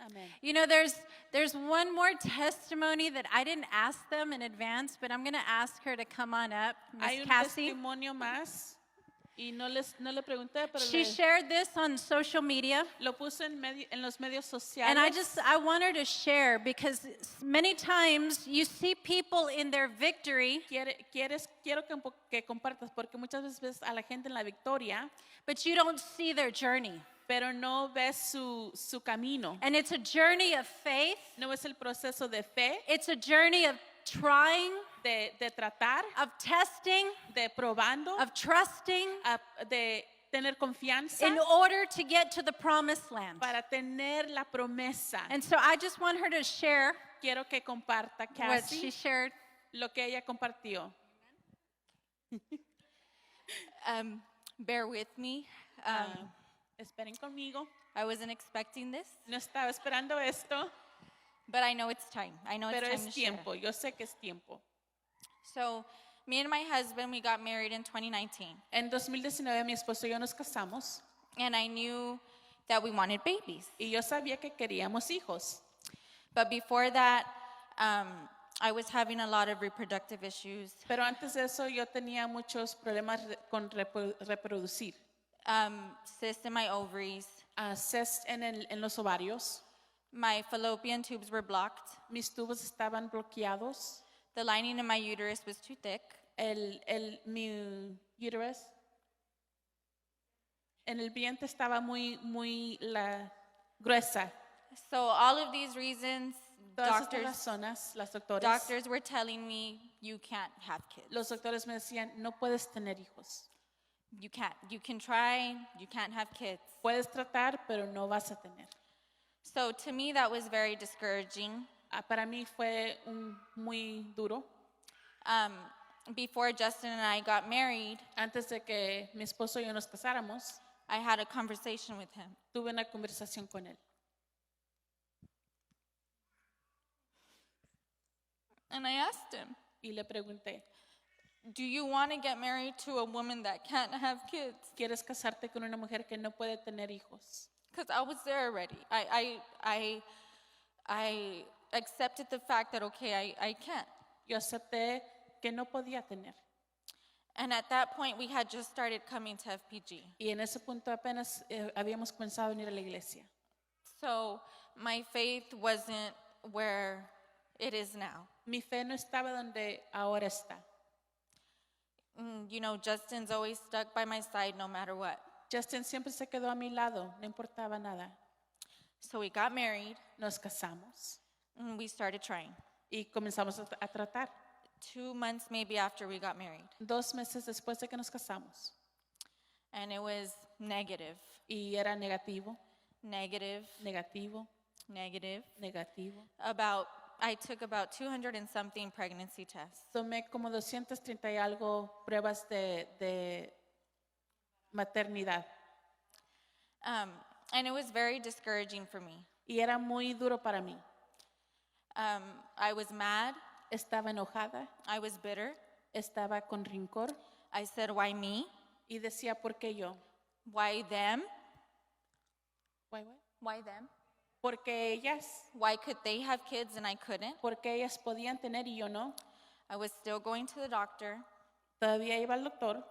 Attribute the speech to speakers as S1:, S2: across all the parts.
S1: Amén.
S2: You know, there's one more testimony that I didn't ask them in advance, but I'm going to ask her to come on up,
S1: Hay
S2: Miss
S1: un
S2: Cassie.
S1: testimonio más y no le pregunté, pero
S2: She shared this on social media.
S1: lo puso en los medios sociales.
S2: And I want her to share because many times you see people in their victory,
S1: Quiero que compartas porque muchas veces ves a la gente en la victoria,
S2: but you don't see their journey.
S1: pero no ves su camino.
S2: And it's a journey of faith.
S1: No ves el proceso de fe,
S2: It's a journey of trying,
S1: de tratar,
S2: of testing,
S1: de probando,
S2: of trusting
S1: de tener confianza
S2: in order to get to the promised land.
S1: para tener la promesa.
S2: And so I just want her to share
S1: Quiero que comparta,
S2: what
S1: Cassie,
S2: she shared.
S1: lo que ella compartió.
S3: Bear with me.
S1: Esperen conmigo.
S3: I wasn't expecting this,
S1: No estaba esperando esto,
S3: but I know it's time. I know it's
S1: pero
S3: time
S1: es
S3: to share.
S1: tiempo. Yo sé que es tiempo.
S3: So, me and my husband, we got married in 2019,
S1: En 2019 mi esposo y yo nos casamos
S3: and I knew that we wanted babies.
S1: y yo sabía que queríamos hijos.
S3: But before that, I was having a lot of reproductive issues,
S1: Pero antes de eso yo tenía muchos problemas con reproducir.
S3: cysts in my ovaries.
S1: Cysts en los ovarios.
S3: My fallopian tubes were blocked.
S1: Mis tubos estaban bloqueados.
S3: The lining in my uterus was too thick.
S1: Mi uterus en el vientre estaba muy gruesa.
S3: So all of these reasons,
S1: Todas estas razones,
S3: doctors were telling me, you can't have kids.
S1: los doctores me decían, no puedes tener hijos.
S3: You can't. You can try, you can't have kids.
S1: Puedes tratar, pero no vas a tener.
S3: So to me, that was very discouraging.
S1: Para mí fue muy duro.
S3: Before Justin and I got married,
S1: Antes de que mi esposo y yo nos casáramos,
S3: I had a conversation with him.
S1: tuve una conversación con él.
S3: And I asked him,
S1: Y le pregunté,
S3: do you want to get married to a woman that can't have kids?
S1: ¿quieres casarte con una mujer que no puede tener hijos?
S3: Because I was there already. I accepted the fact that, okay, I can't.
S1: Yo acepté que no podía tener.
S3: And at that point, we had just started coming to FPG.
S1: Y en ese punto apenas habíamos comenzado a venir a la iglesia.
S3: So my faith wasn't where it is now.
S1: Mi fe no estaba donde ahora está.
S3: You know, Justin's always stuck by my side no matter what.
S1: Justin siempre se quedó a mi lado, no importaba nada.
S3: So we got married,
S1: Nos casamos
S3: and we started trying.
S1: y comenzamos a tratar.
S3: 2 months maybe after we got married.
S1: 2 meses después de que nos casamos.
S3: And it was negative,
S1: Y era negativo,
S3: negative,
S1: negativo,
S3: negative.
S1: negativo.
S3: I took about 200 and something pregnancy tests.
S1: Tomé como 230 y algo pruebas de maternidad.
S3: And it was very discouraging for me.
S1: Y era muy duro para mí.
S3: I was mad.
S1: Estaba enojada,
S3: I was bitter.
S1: estaba con rincor
S3: I said, why me?
S1: y decía, ¿por qué yo?
S3: Why them?
S1: Why what?
S3: Why them?
S1: Porque ellas,
S3: Why could they have kids and I couldn't?
S1: porque ellas podían tener y yo no.
S3: I was still going to the doctor,
S1: Todavía iba al doctor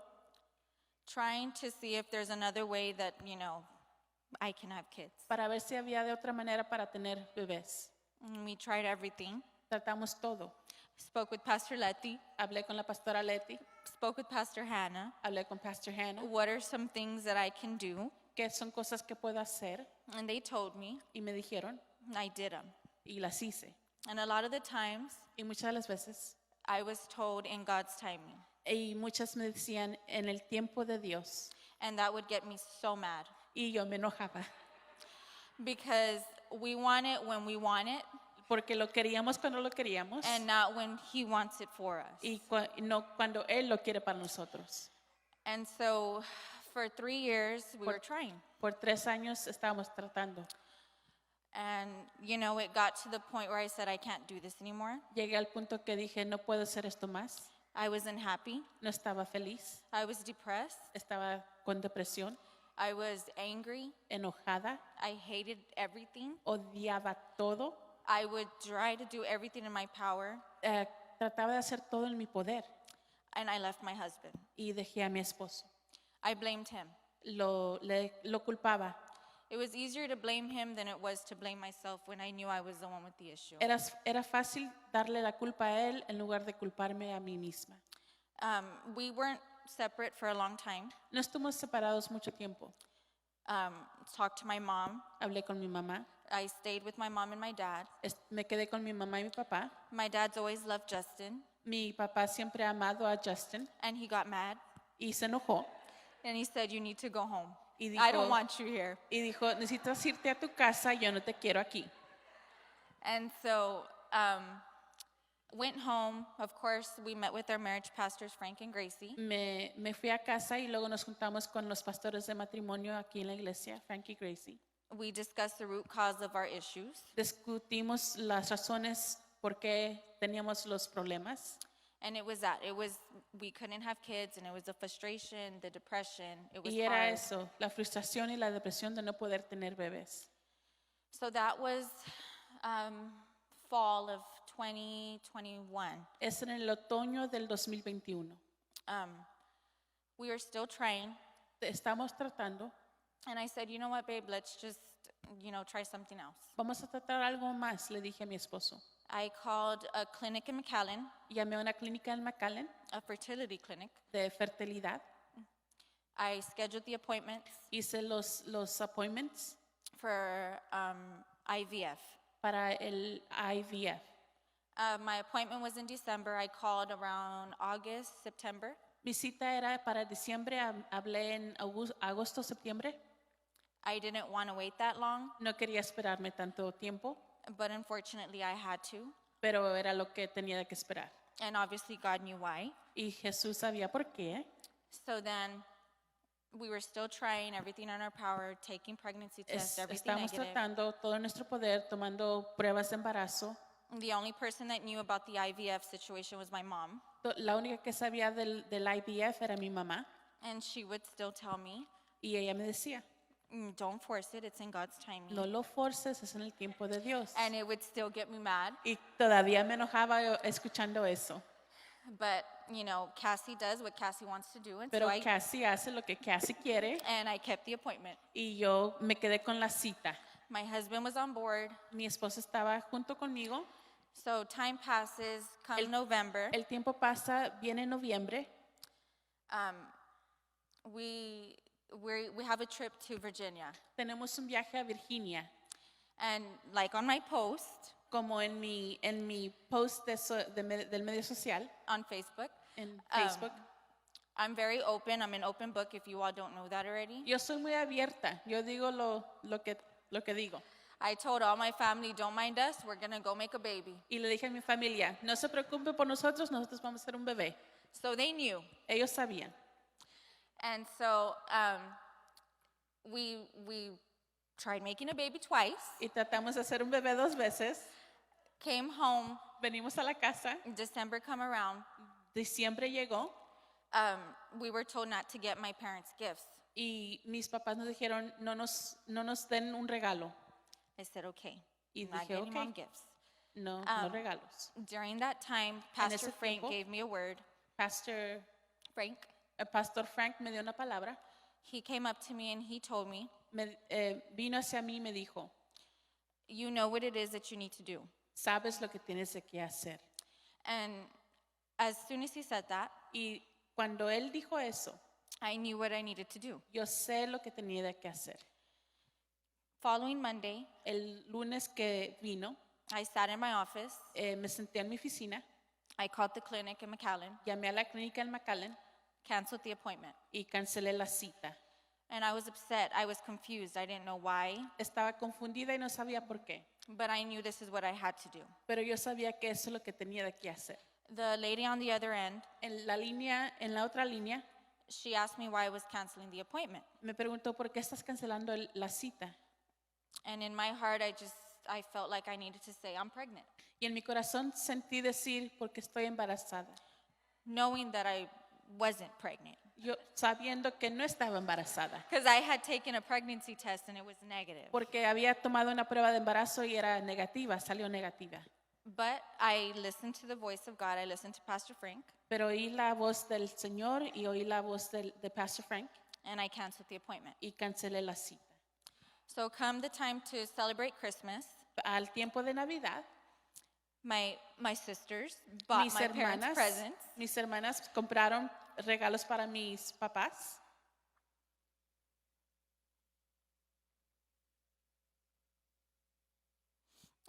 S3: trying to see if there's another way that, you know, I can have kids.
S1: para ver si había de otra manera para tener bebés.
S3: And we tried everything.
S1: Tratamos todo.
S3: Spoke with Pastor Letty,
S1: Hablé con la pastora Leti,
S3: spoke with Pastor Hannah.
S1: hablé con Pastor Hannah,
S3: What are some things that I can do?
S1: que son cosas que puedo hacer
S3: And they told me,
S1: y me dijeron
S3: and I did them.
S1: y las hice.
S3: And a lot of the times,
S1: Y muchas de las veces,
S3: I was told in God's timing.
S1: y muchas me decían en el tiempo de Dios.
S3: And that would get me so mad
S1: Y yo me enojaba
S3: because we want it when we want it
S1: porque lo queríamos cuando lo queríamos
S3: and not when He wants it for us.
S1: y no cuando Él lo quiere para nosotros.
S3: And so for 3 years, we were trying.
S1: Por 3 años estábamos tratando.
S3: And, you know, it got to the point where I said, I can't do this anymore.
S1: Llegué al punto que dije, no puedo hacer esto más.
S3: I wasn't happy.
S1: No estaba feliz,
S3: I was depressed.
S1: estaba con depresión.
S3: I was angry.
S1: enojada,
S3: I hated everything.
S1: odiaba todo,
S3: I would try to do everything in my power,
S1: trataba de hacer todo en mi poder
S3: and I left my husband.
S1: y dejé a mi esposo.
S3: I blamed him.
S1: Lo culpaba.
S3: It was easier to blame him than it was to blame myself when I knew I was the one with the issue.
S1: Era fácil darle la culpa a él en lugar de culparme a mí misma.
S3: We weren't separate for a long time.
S1: No estuvimos separados mucho tiempo.
S3: Talked to my mom.
S1: Hablé con mi mamá,
S3: I stayed with my mom and my dad.
S1: me quedé con mi mamá y mi papá.
S3: My dad's always loved Justin,
S1: Mi papá siempre ha amado a Justin
S3: and he got mad,
S1: y se enojó
S3: and he said, "You need to go home.
S1: y
S3: I don't
S1: dijo,
S3: want you here."
S1: necesitas irte a tu casa, yo no te quiero aquí.
S3: And so, went home. Of course, we met with our marriage pastors, Frank and Gracie.
S1: Me fui a casa y luego nos juntamos con los pastores de matrimonio aquí en la iglesia, Frank y Gracie.
S3: We discussed the root cause of our issues,
S1: Discutimos las razones por qué teníamos los problemas.
S3: and it was we couldn't have kids, and it was the frustration, the depression. It was
S1: Y era
S3: hard.
S1: eso, la frustración y la depresión de no poder tener bebés.
S3: So that was fall of 2021.
S1: Es en el otoño del 2021.
S3: We were still trying,
S1: Estamos tratando,
S3: and I said, "You know what, babe? Let's just, try something else."
S1: vamos a tratar algo más, le dije a mi esposo.
S3: I called a clinic in McAllen,
S1: Llamé a una clínica en McAllen
S3: a fertility clinic.
S1: de fertilidad.
S3: I scheduled the appointments
S1: Hice los appointments
S3: for IVF.
S1: para el IVF.
S3: My appointment was in December. I called around August, September.
S1: Mi cita era para diciembre, hablé en agosto, septiembre.
S3: I didn't want to wait that long,
S1: No quería esperarme tanto tiempo,
S3: but unfortunately I had to.
S1: pero era lo que tenía que esperar.
S3: And obviously God knew why.
S1: Y Jesús sabía por qué.
S3: So then we were still trying everything in our power, taking pregnancy tests, everything
S1: Estamos
S3: negative.
S1: tratando todo nuestro poder, tomando pruebas de embarazo.
S3: The only person that knew about the IVF situation was my mom.
S1: La única que sabía del IVF era mi mamá.
S3: And she would still tell me,
S1: Y ella me decía,
S3: "Don't force it, it's in God's timing."
S1: no lo forces, es en el tiempo de Dios.
S3: And it would still get me mad.
S1: Y todavía me enojaba escuchando eso.
S3: But, Cassie does what Cassie wants to do. And
S1: Pero
S3: so
S1: Cassie hace lo que Cassie quiere
S3: I kept the appointment.
S1: y yo me quedé con la cita.
S3: My husband was on board.
S1: Mi esposo estaba junto conmigo.
S3: So time passes, come November.
S1: El tiempo pasa, viene noviembre.
S3: We have a trip to Virginia.
S1: Tenemos un viaje a Virginia.
S3: And like on my post
S1: Como en mi post del medio social,
S3: on Facebook,
S1: en Facebook.
S3: I'm very open. I'm an open book if you all don't know that already.
S1: Yo soy muy abierta. Yo digo lo que digo.
S3: I told all my family, don't mind us, we're going to go make a baby.
S1: Y le dije a mi familia, no se preocupe por nosotros vamos a hacer un bebé.
S3: So they knew.
S1: Ellos sabían.
S3: And so we tried making a baby twice,
S1: Y tratamos de hacer un bebé 2 veces.
S3: came home,
S1: Venimos a la casa.
S3: December come around.
S1: Diciembre llegó
S3: We were told not to get my parents gifts.
S1: y mis papás nos dijeron, no nos den un regalo.
S3: I said, okay,
S1: Y
S3: I'm not
S1: dije,
S3: getting
S1: okay.
S3: mom gifts.
S1: No regalos.
S3: During that time,
S1: En
S3: Pastor
S1: ese
S3: Frank
S1: tiempo,
S3: gave me a word.
S1: Pastor Frank me dio una palabra.
S3: He came up to me and he told me,
S1: Vino hacia mí y me dijo,
S3: you know what it is that you need to do.
S1: sabes lo que tienes que hacer.
S3: And as soon as he said that,
S1: Y cuando él dijo eso,
S3: I knew what I needed to do.
S1: yo sé lo que tenía que hacer.
S3: Following Monday,
S1: El lunes que vino,
S3: I sat in my office.
S1: me senté en mi oficina,
S3: I called the clinic in McAllen,
S1: llamé a la clínica en McAllen
S3: canceled the appointment.
S1: y cancelé la cita.
S3: And I was upset. I was confused. I didn't know why,
S1: Estaba confundida y no sabía por qué,
S3: but I knew this is what I had to do.
S1: pero yo sabía que eso es lo que tenía que hacer.
S3: The lady on the other end,
S1: En la otra línea,
S3: she asked me why I was canceling the appointment.
S1: me preguntó por qué estás cancelando la cita.
S3: And in my heart, I felt like I needed to say, I'm pregnant,
S1: Y en mi corazón sentí decir porque estoy embarazada,
S3: knowing that I wasn't pregnant.
S1: yo sabiendo que no estaba embarazada,
S3: because I had taken a pregnancy test and it was negative.
S1: porque había tomado una prueba de embarazo y era negativa, salió negativa.
S3: But I listened to the voice of God. I listened to Pastor Frank,
S1: Pero oí la voz del Señor y oí la voz de Pastor Frank
S3: and I canceled the appointment.
S1: y cancelé la cita.
S3: So come the time to celebrate Christmas,
S1: Al tiempo de Navidad,
S3: my sisters bought my parents presents.
S1: mis hermanas compraron regalos para mis papás.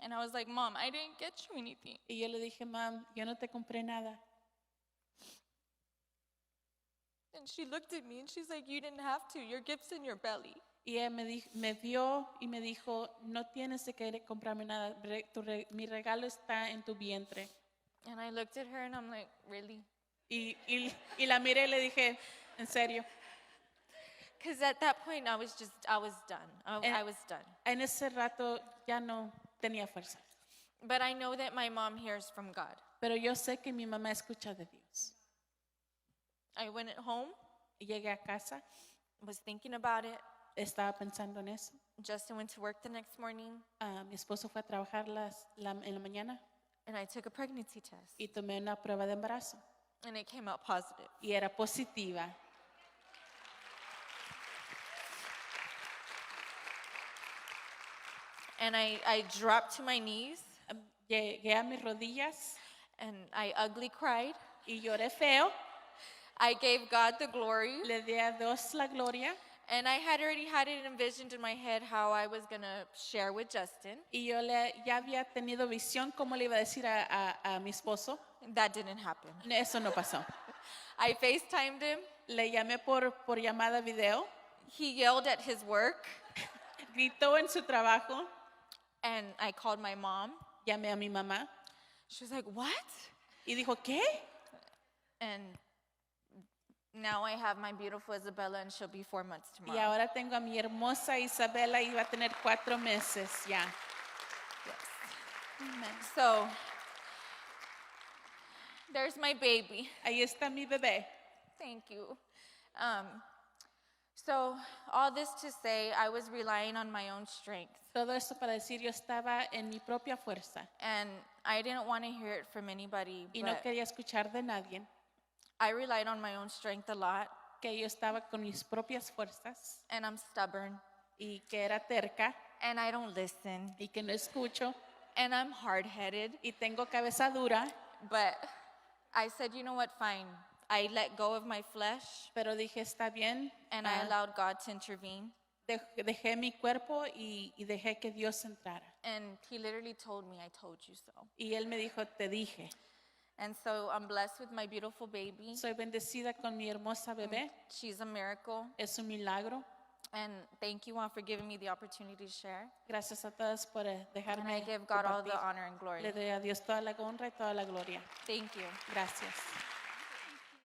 S3: And I was like, Mom, I didn't get you anything.
S1: Y yo le dije, Mam, yo no te compré nada.
S3: And she looked at me and she's like, you didn't have to. Your gift's in your belly.
S1: Y ella me vio y me dijo, no tienes de querer comprarme nada, mi regalo está en tu vientre.
S3: And I looked at her and I'm like, really?
S1: Y la miré y le dije, ¿en serio?
S3: Because at that point I was done. I was done.
S1: En ese rato ya no tenía fuerza.
S3: But I know that my mom hears from God.
S1: Pero yo sé que mi mamá escucha de Dios.
S3: I went at home,
S1: Y llegué a casa,
S3: was thinking about it.
S1: estaba pensando en eso.
S3: Justin went to work the next morning
S1: Mi esposo fue a trabajar en la mañana
S3: and I took a pregnancy test
S1: y tomé una prueba de embarazo
S3: and it came out positive.
S1: y era positiva.
S3: And I dropped to my knees
S1: Llegué a mis rodillas
S3: and I ugly cried.
S1: y lloré feo.
S3: I gave God the glory.
S1: Le di a Dios la gloria
S3: And I had already had it envisioned in my head how I was going to share with Justin.
S1: y yo ya había tenido visión cómo le iba a decir a mi esposo.
S3: That didn't happen.
S1: Eso no pasó.
S3: I FaceTimed him.
S1: Le llamé por llamada video,
S3: He yelled at his work.
S1: gritó en su trabajo,
S3: And I called my mom.
S1: llamé a mi mamá
S3: She was like, what?
S1: y dijo, ¿qué?
S3: And now I have my beautiful Isabella and she'll be 4 months
S1: Y
S3: tomorrow.
S1: ahora tengo a mi hermosa Isabela y va a tener 4 meses ya.
S3: Yes. So there's my baby.
S1: Ahí está mi bebé.
S3: Thank you. So all this to say, I was relying on my own strength.
S1: Todo esto para decir, yo estaba en mi propia fuerza
S3: And I didn't want to hear it from anybody,
S1: y no
S3: but
S1: quería escuchar de nadie,
S3: I relied on my own strength a lot,
S1: que yo estaba con mis propias fuerzas
S3: and I'm stubborn,
S1: y que era terca
S3: and I don't listen,
S1: y que no escucho
S3: and I'm hard-headed.
S1: y tengo cabeza dura,
S3: But I said, you know what, fine. I let go of my flesh,
S1: pero dije, está bien,
S3: and I allowed God to intervene.
S1: dejé mi cuerpo y dejé que Dios entrara.
S3: And he literally told me, I told you so.
S1: Y Él me dijo, te dije.
S3: And so I'm blessed with my beautiful baby.
S1: Soy bendecida con mi hermosa bebé,
S3: She's a miracle.
S1: es un milagro.
S3: And thank you all for giving me the opportunity to share.
S1: Gracias a todos por
S3: And I
S1: dejarme
S3: give God all
S1: compartir.
S3: the honor and glory.
S1: Le doy a Dios toda la honra y toda la gloria.
S3: Thank you.
S1: Gracias.